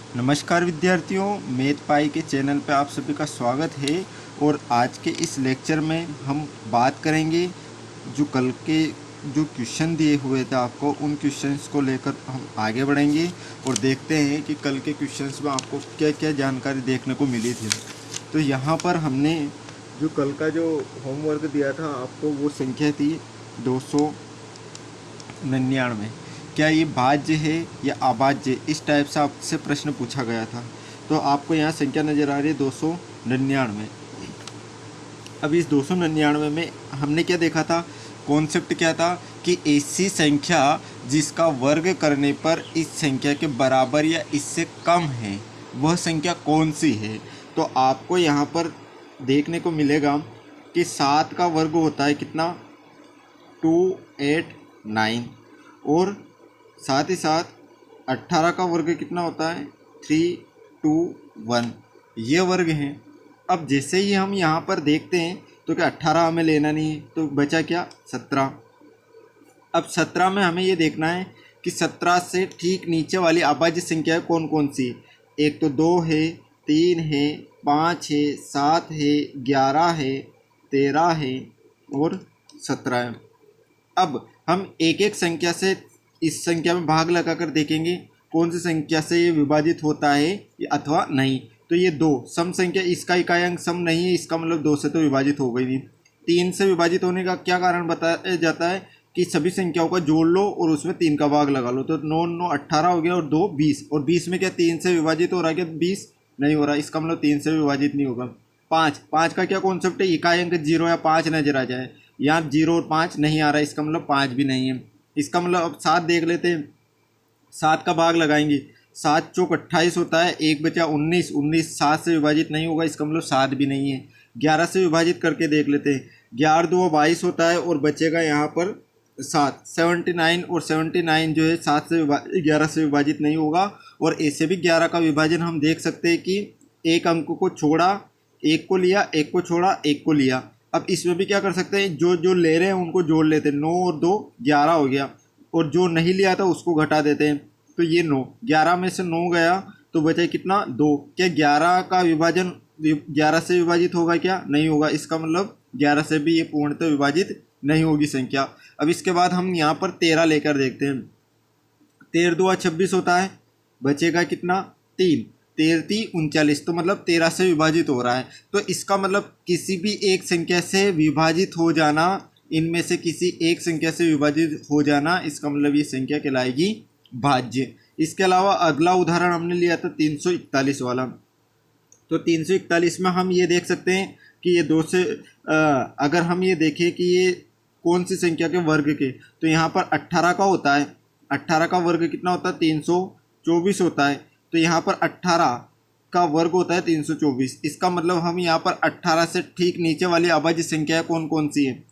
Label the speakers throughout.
Speaker 1: नमस्कार विद्यार्थियों, मैथ पाई के चैनल पर आप सभी का स्वागत है। और आज के इस लेक्चर में हम बात करेंगे जो कल के जो क्वेश्चन दिए हुए थे आपको, उन क्वेश्चंस को लेकर हम आगे बढ़ेंगे और देखते हैं कि कल के क्वेश्चंस में आपको क्या क्या जानकारी देखने को मिली थी। तो यहाँ पर हमने जो कल का जो होमवर्क दिया था आपको, वो संख्या थी 299। क्या ये भाज्य है या अभाज्य, इस टाइप से आपसे प्रश्न पूछा गया था। तो आपको यहाँ संख्या नज़र आ रही है 299। अब इस 299 में हमने क्या देखा था, कॉन्सेप्ट क्या था कि ऐसी संख्या जिसका वर्ग करने पर इस संख्या के बराबर या इससे कम है, वह संख्या कौन सी है। तो आपको यहाँ पर देखने को मिलेगा कि 7 का वर्ग होता है कितना, 289। और साथ ही साथ 18 का वर्ग कितना होता है, 321। ये वर्ग हैं। अब जैसे ही हम यहाँ पर देखते हैं तो क्या 18 हमें लेना नहीं है, तो बचा क्या, 17। अब 17 में हमें ये देखना है कि 17 से ठीक नीचे वाली अभाज्य संख्या कौन कौन सी है। एक तो 2 है, 3 है, 5 है, 7 है, 11 है, 13 है और 17 है। अब हम एक एक संख्या से इस संख्या में भाग लगाकर देखेंगे कौन सी संख्या से ये विभाजित होता है अथवा नहीं। तो ये 2 सम संख्या, इसका इकाई अंक सम नहीं है, इसका मतलब 2 से तो विभाजित हो गई नहीं। 3 से विभाजित होने का क्या कारण बताया जाता है कि सभी संख्याओं का जोड़ लो और उसमें 3 का भाग लगा लो। तो 9 9 18 हो गया और 2 20, और 20 में क्या 3 से विभाजित हो रहा है क्या, 20 नहीं हो रहा, इसका मतलब 3 से विभाजित नहीं होगा। 5 का क्या कॉन्सेप्ट है, इकाई अंक 0 या 5 नजर आ जाए, यहाँ 0 और 5 नहीं आ रहा है, इसका मतलब 5 भी नहीं है। इसका मतलब अब 7 देख लेते हैं, 7 का भाग लगाएंगे, 7 चौक 28 होता है, एक बचा 19, 19 7 से विभाजित नहीं होगा, इसका मतलब 7 भी नहीं है। 11 से विभाजित करके देख लेते हैं, 11 2 22 होता है और बचेगा यहाँ पर 7, 79, और 79 जो है 7 से 11 से विभाजित नहीं होगा। और ऐसे भी 11 का विभाजन हम देख सकते हैं कि एक अंक को छोड़ा, एक को लिया, एक को छोड़ा, एक को लिया। अब इसमें भी क्या कर सकते हैं, जो जो ले रहे हैं उनको जोड़ लेते हैं, 9 और 2 11 हो गया, और जो नहीं लिया था उसको घटा देते हैं। तो ये 9, 11 में से 9 गया तो बचे कितना, 2। क्या 11 का विभाजन 11 से विभाजित होगा, क्या नहीं होगा, इसका मतलब 11 से भी ये पूर्णतः विभाजित नहीं होगी संख्या। अब इसके बाद हम यहाँ पर 13 लेकर देखते हैं। 13 2 26 होता है, बचेगा कितना, 3, 13 3 39, तो मतलब 13 से विभाजित हो रहा है। तो इसका मतलब किसी भी एक संख्या से विभाजित हो जाना, इनमें से किसी एक संख्या से विभाजित हो जाना, इसका मतलब ये संख्या कहलाएगी भाज्य। इसके अलावा अगला उदाहरण हमने लिया था 341 वाला। तो 341 में हम ये देख सकते हैं कि ये 2 से अगर हम ये देखें कि ये कौन सी संख्या के वर्ग के, तो यहाँ पर 18 का होता है, 18 का वर्ग कितना होता है, 324 होता है। तो यहाँ पर 18 का वर्ग होता है 324। इसका मतलब हम यहाँ पर 18 से ठीक नीचे वाली अभाज्य संख्या कौन कौन सी है,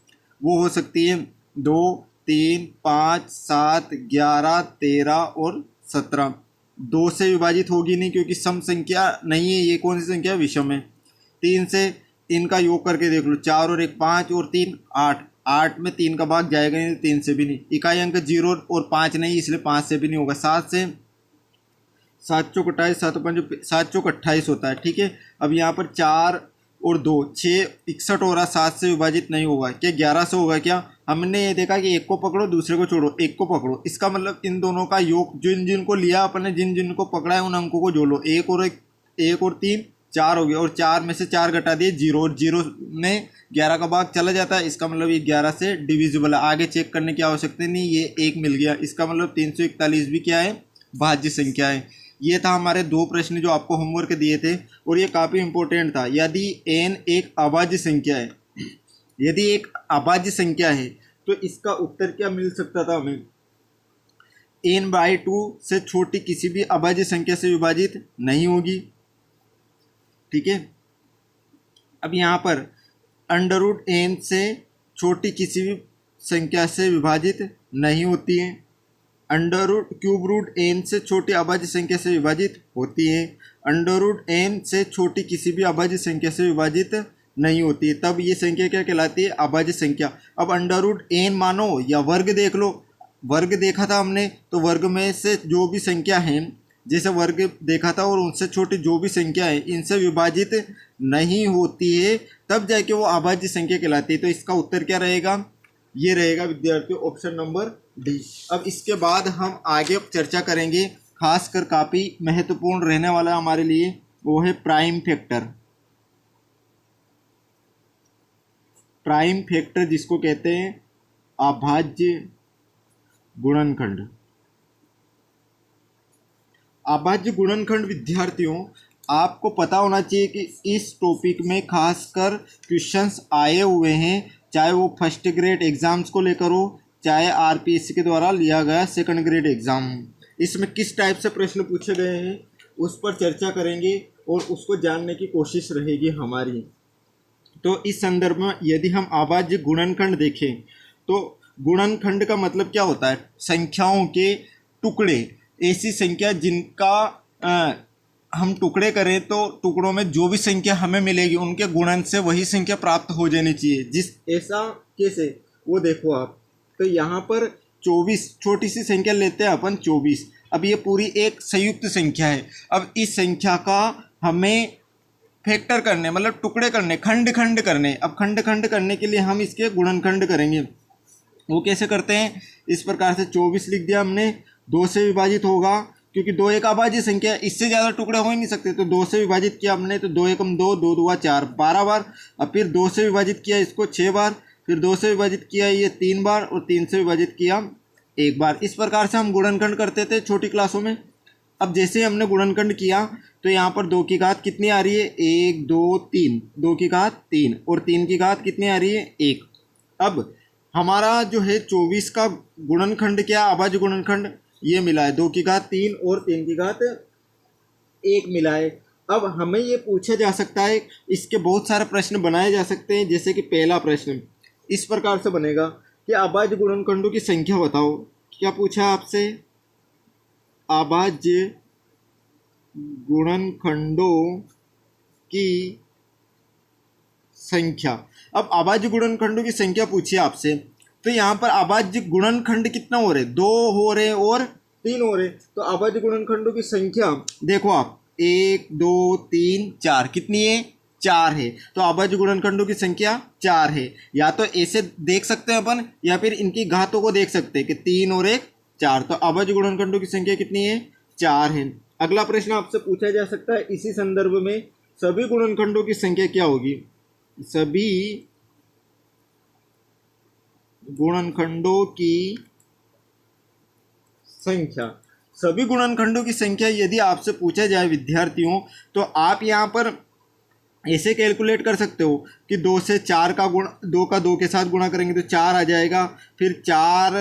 Speaker 1: वो हो सकती है 2 3 5 7 11 13 और 17। 2 से विभाजित होगी नहीं क्योंकि सम संख्या नहीं है, ये कौन सी संख्या है, विषम है। 3 से 3 का योग करके देख लो, 4 और 1 5 और 3 8, 8 में 3 का भाग जाएगा नहीं, 3 से भी नहीं। इकाई अंक 0 और 5 नहीं, इसलिए 5 से भी नहीं होगा। 7 से 7 चौक 28, 7 चौक 28 होता है, ठीक है। अब यहाँ पर 4 और 2 6 61 हो रहा, 7 से विभाजित नहीं होगा। क्या 11 से होगा, क्या हमने ये देखा कि एक को पकड़ो दूसरे को छोड़ो, एक को पकड़ो, इसका मतलब इन दोनों का योग, जिन जिन को लिया अपने, जिन जिन को पकड़ा है उन अंकों को जोड़ लो। एक और 3 4 हो गया, और 4 में से 4 घटा दिए 0, और 0 में 11 का भाग चला जाता है, इसका मतलब ये 11 से डिविजिबल है, आगे चेक करने की आवश्यकता नहीं, ये 1 मिल गया। इसका मतलब 341 भी क्या है, भाज्य संख्या है। ये था हमारे 2 प्रश्न जो आपको होमवर्क दिए थे, और ये काफ़ी इंपॉर्टेंट था। यदि n एक अभाज्य संख्या है, यदि एक अभाज्य संख्या है तो इसका उत्तर क्या मिल सकता था हमें, n/2 से छोटी किसी भी अभाज्य संख्या से विभाजित नहीं होगी, ठीक है। अब यहाँ पर √n से छोटी किसी भी संख्या से विभाजित नहीं होती है, √n से छोटी अभाज्य संख्या से विभाजित होती है, √n से छोटी किसी भी अभाज्य संख्या से विभाजित नहीं होती है। तब ये संख्या क्या कहलाती है, अभाज्य संख्या। अब √n मानो या वर्ग देख लो, वर्ग देखा था हमने, तो वर्ग में से जो भी संख्या है जैसे वर्ग देखा था, और उनसे छोटी जो भी संख्या है इनसे विभाजित नहीं होती है, तब जाके वो अभाज्य संख्या कहलाती है। तो इसका उत्तर क्या रहेगा? ये रहेगा विद्यार्थियों ऑप्शन नंबर डी। अब इसके बाद हम आगे चर्चा करेंगे, खासकर काफ़ी महत्वपूर्ण रहने वाला हमारे लिए, वो है प्राइम फैक्टर। प्राइम फैक्टर जिसको कहते हैं अभाज्य गुणनखंड। अभाज्य गुणनखंड विद्यार्थियों, आपको पता होना चाहिए कि इस टॉपिक में खासकर क्वेश्चंस आए हुए हैं, चाहे वो फर्स्ट ग्रेड एग्जाम्स को लेकर हो, चाहे आरपीएससी के द्वारा लिया गया सेकंड ग्रेड एग्जाम। इसमें किस टाइप से प्रश्न पूछे गए हैं उस पर चर्चा करेंगे और उसको जानने की कोशिश रहेगी हमारी। तो इस संदर्भ में यदि हम अभाज्य गुणनखंड देखें तो गुणनखंड का मतलब क्या होता है? संख्याओं के टुकड़े, ऐसी संख्या जिनका हम टुकड़े करें तो टुकड़ों में जो भी संख्या हमें मिलेगी उनके गुणन से वही संख्या प्राप्त हो जानी चाहिए। जिस ऐसा कैसे, वो देखो आप। तो यहाँ पर 24, छोटी सी संख्या लेते हैं अपन 24। अब ये पूरी एक संयुक्त संख्या है। अब इस संख्या का हमें फैक्टर करने, मतलब टुकड़े करने, खंड खंड करने। अब खंड खंड करने के लिए हम इसके गुणनखंड करेंगे। वो कैसे करते हैं? इस प्रकार से 24 लिख दिया हमने, 2 से विभाजित होगा, क्योंकि 2 एक अभाज्य संख्या है, इससे ज़्यादा टुकड़े हो ही नहीं सकते। तो 2 से विभाजित किया हमने, तो 2 एकम 2, 2 दूआ 4, 12 बार। अब फिर 2 से विभाजित किया इसको 6 बार, फिर 2 से विभाजित किया ये 3 बार, और 3 से विभाजित किया 1 बार। इस प्रकार से हम गुणनखंड करते थे छोटी क्लासों में। अब जैसे हमने गुणनखंड किया तो यहाँ पर 2 की घात कितनी आ रही है? 1 2 3, 2 की घात 3, और 3 की घात कितनी आ रही है? 1। अब हमारा जो है 24 का गुणनखंड क्या? अभाज्य गुणनखंड ये मिला है, 2 की घात 3 और 3 की घात 1 मिला है। अब हमें ये पूछा जा सकता है, इसके बहुत सारे प्रश्न बनाए जा सकते हैं। जैसे कि पहला प्रश्न इस प्रकार से बनेगा कि अभाज्य गुणनखंडों की संख्या बताओ। क्या पूछा आपसे? अभाज्य गुणनखंडों की संख्या। अब अभाज्य गुणनखंडों की संख्या पूछिए आपसे, तो यहाँ पर अभाज्य गुणनखंड कितना हो रहे? 2 हो रहे और 3 हो रहे। तो अभाज्य गुणनखंडों की संख्या देखो आप, 1 2 3 4, कितनी है? 4 है। तो अभाज्य गुणनखंडों की संख्या 4 है। या तो ऐसे देख सकते हैं अपन, या फिर इनकी घातों को देख सकते हैं कि 3 और 1 4। तो अभाज्य गुणनखंडों की संख्या कितनी है? 4 है। अगला प्रश्न आपसे पूछा जा सकता है इसी संदर्भ में, सभी गुणनखंडों की संख्या क्या होगी? सभी गुणनखंडों की संख्या। सभी गुणनखंडों की संख्या यदि आपसे पूछा जाए विद्यार्थियों, तो आप यहाँ पर ऐसे कैलकुलेट कर सकते हो कि 2 से 4 का गुण, 2 का 2 के साथ गुणा करेंगे तो 4 आ जाएगा, फिर 4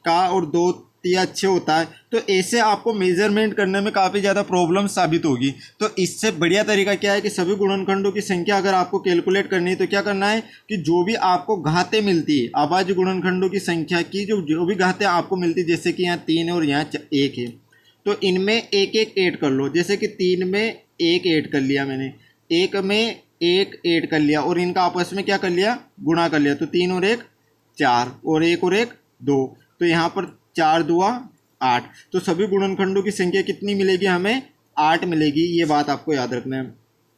Speaker 1: का और 2 तिया 6 होता है। तो ऐसे आपको मेजरमेंट करने में काफ़ी ज़्यादा प्रॉब्लम साबित होगी। तो इससे बढ़िया तरीका क्या है कि सभी गुणनखंडों की संख्या अगर आपको कैलकुलेट करनी है तो क्या करना है कि जो भी आपको घातें मिलती है अभाज्य गुणनखंडों की संख्या की, जो भी घातें आपको मिलती है, जैसे कि यहाँ 3 है और यहाँ 1 है, तो इनमें एक एक ऐड कर लो। जैसे कि 3 में 1 ऐड कर लिया मैंने, 1 में 1 ऐड कर लिया, और इनका आपस में क्या कर लिया? गुणा कर लिया। तो 3 और 1 4, और 1 और 1 2। तो यहाँ पर 4 दूआ 8। तो सभी गुणनखंडों की संख्या कितनी मिलेगी? हमें 8 मिलेगी। ये बात आपको याद रखना है।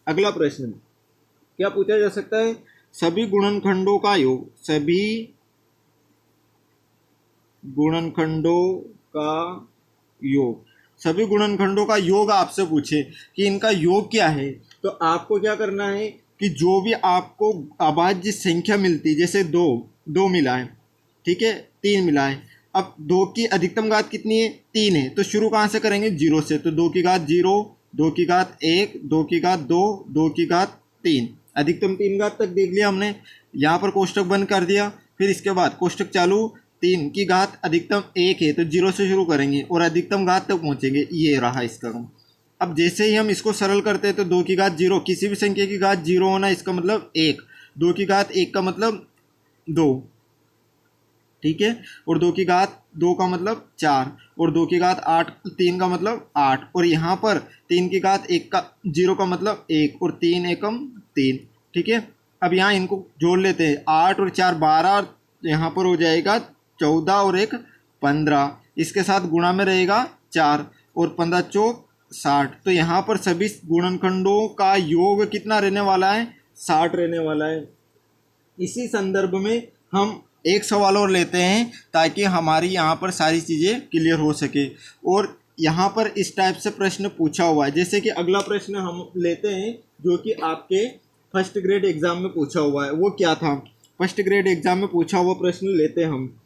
Speaker 1: अगला प्रश्न क्या पूछा जा सकता है? सभी गुणनखंडों का योग। सभी गुणनखंडों का योग। सभी गुणनखंडों का योग आपसे पूछे कि इनका योग क्या है, तो आपको क्या करना है कि जो भी आपको अभाज्य संख्या मिलती, जैसे 2 मिला है, ठीक है, 3 मिला है। अब 2 की अधिकतम घात कितनी है? 3 है। तो शुरू कहाँ से करेंगे? 0 से। तो 2 की घात 0, 2 की घात 1, 2 की घात 2, 2 की घात 3, अधिकतम 3 घात तक देख लिया हमने। यहाँ पर कोष्टक बंद कर दिया। फिर इसके बाद कोष्टक चालू, 3 की घात अधिकतम 1 है तो 0 से शुरू करेंगे और अधिकतम घात तक पहुँचेंगे। ये रहा इसका। अब जैसे ही हम इसको सरल करते हैं तो 2 की घात 0, किसी भी संख्या की घात 0 होना इसका मतलब 1, 2 की घात 1 का मतलब 2, ठीक है, और 2 की घात 2 का मतलब 4, और 2 की घात 8, 3 का मतलब 8, और यहाँ पर 3 की घात 1 का 0 का मतलब 1, और 3 एकम 3, ठीक है। अब यहाँ इनको जोड़ लेते हैं, 8 और 4 12, यहाँ पर हो जाएगा 14 और 1 15, इसके साथ गुणा में रहेगा 4, और 15 चौक 60। तो यहाँ पर सभी गुणनखंडों का योग कितना रहने वाला है? 60 रहने वाला है। इसी संदर्भ में हम एक सवाल और लेते हैं ताकि हमारी यहाँ पर सारी चीज़ें क्लियर हो सके। और यहाँ पर इस टाइप से प्रश्न पूछा हुआ है, जैसे कि अगला प्रश्न हम लेते हैं जो कि आपके फर्स्ट ग्रेड एग्जाम में पूछा हुआ है। वो क्या था? फर्स्ट ग्रेड एग्जाम में पूछा हुआ प्रश्न लेते हैं हम।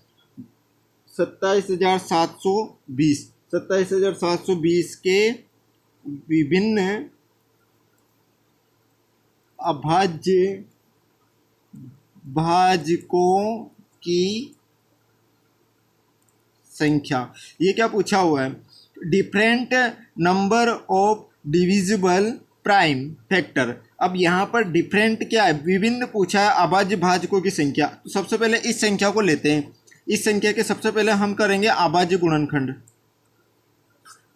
Speaker 1: 27,720 27,720 के विभिन्न अभाज्य भाजकों की संख्या। ये क्या पूछा हुआ है? Different number of divisible prime factor. अब यहाँ पर डिफरेंट क्या है? विभिन्न पूछा है अभाज्य भाजकों की संख्या। तो सबसे पहले इस संख्या को लेते हैं। इस संख्या के सबसे पहले हम करेंगे अभाज्य गुणनखंड।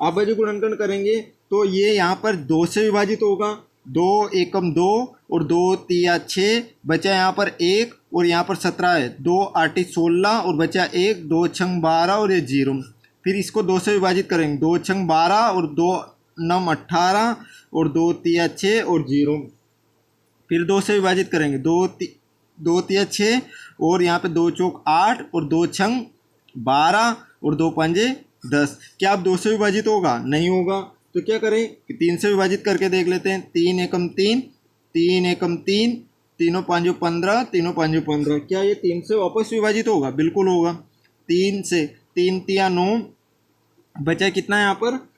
Speaker 1: अभाज्य गुणनखंड करेंगे तो ये यहाँ पर 2 से विभाजित होगा। 2 एकम 2 और 2 तिया 6, बचा यहाँ पर 1 और यहाँ पर 17 है। 2 8 16 और बचा 1, 2 छंग 12 और ये 0। फिर इसको 2 से विभाजित करेंगे। 2 छंग 12 और 2 9 18 और 2 तिया 6 और 0। फिर 2 से विभाजित करेंगे। 2 तिया 6 और यहाँ पे 2 चौक 8 और 2 छंग 12 और 2 पंजे 10। क्या अब 2 से विभाजित होगा? नहीं होगा। तो क्या करें कि 3 से विभाजित करके देख लेते हैं। 3 एकम 3, 3 एकम 3, तीनों पाँचों 15, तीनों पाँचों 15। क्या ये 3 से वापस विभाजित होगा? बिल्कुल होगा। 3 से 3 तिया 9, बचा कितना यहाँ पर?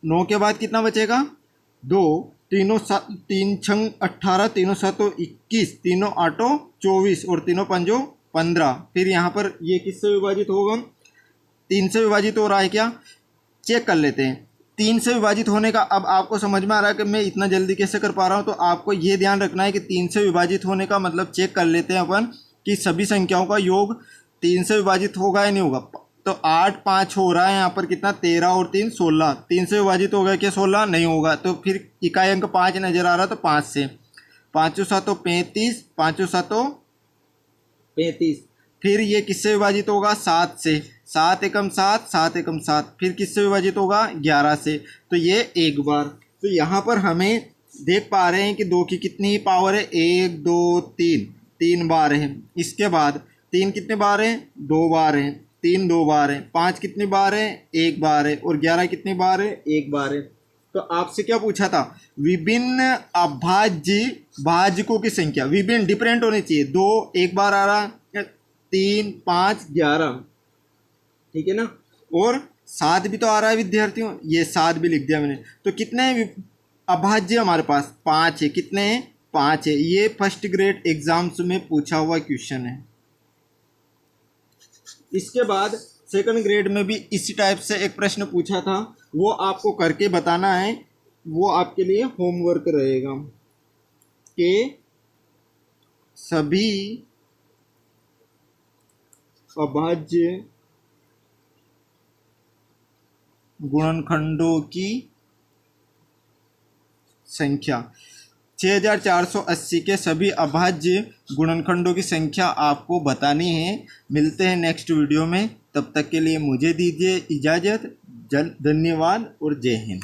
Speaker 1: 9 के बाद कितना बचेगा? 2, 3 छंग 18, तीनों 7 21, तीनों 8 24 और तीनों 5 15। फिर यहाँ पर ये किससे विभाजित होगा? 3 से विभाजित हो रहा है क्या? चेक कर लेते हैं। 3 से विभाजित होने का अब आपको समझ में आ रहा है कि मैं इतना जल्दी कैसे कर पा रहा हूँ। तो आपको ये ध्यान रखना है कि 3 से विभाजित होने का मतलब चेक कर लेते हैं अपन कि सभी संख्याओं का योग 3 से विभाजित होगा या नहीं होगा। तो 8 5 हो रहा है यहाँ पर कितना? 13 और 3 16। 3 से विभाजित होगा क्या? 16 नहीं होगा। तो फिर इकाई अंक 5 नजर आ रहा, तो 5 से 5 7 35, 5 7 35। फिर ये किससे विभाजित होगा? 7 से। 7 एकम 7, 7 एकम 7। फिर किससे विभाजित होगा? 11 से। तो ये एक बार। तो यहाँ पर हमें देख पा रहे हैं कि 2 की कितनी पावर है? 1 2 3, 3 बार है। इसके बाद 3 कितने बार हैं? 2 बार हैं। 3 2 बार है। 5 कितनी बार है? 1 बार है। और 11 कितनी बार है? 1 बार है। तो आपसे क्या पूछा था? विभिन्न अभाज्य भाजकों की संख्या। विभिन्न डिफरेंट होनी चाहिए। 2 1 बार आ रहा, 3 5 11, ठीक है ना। और 7 भी तो आ रहा है विद्यार्थियों, ये 7 भी लिख दिया मैंने। तो कितने अभाज्य हमारे पास? 5 है। कितने हैं? 5 है। ये फर्स्ट ग्रेड एग्जाम्स में पूछा हुआ क्वेश्चन है। इसके बाद सेकंड ग्रेड में भी इसी टाइप से एक प्रश्न पूछा था, वो आपको करके बताना है। वो आपके लिए होमवर्क रहेगा कि सभी अभाज्य गुणनखंडों की संख्या। 6480 के सभी अभाज्य गुणनखंडों की संख्या आपको बतानी है। मिलते हैं नेक्स्ट वीडियो में, तब तक के लिए मुझे दीजिए इजाज़त। धन्यवाद और जय हिंद।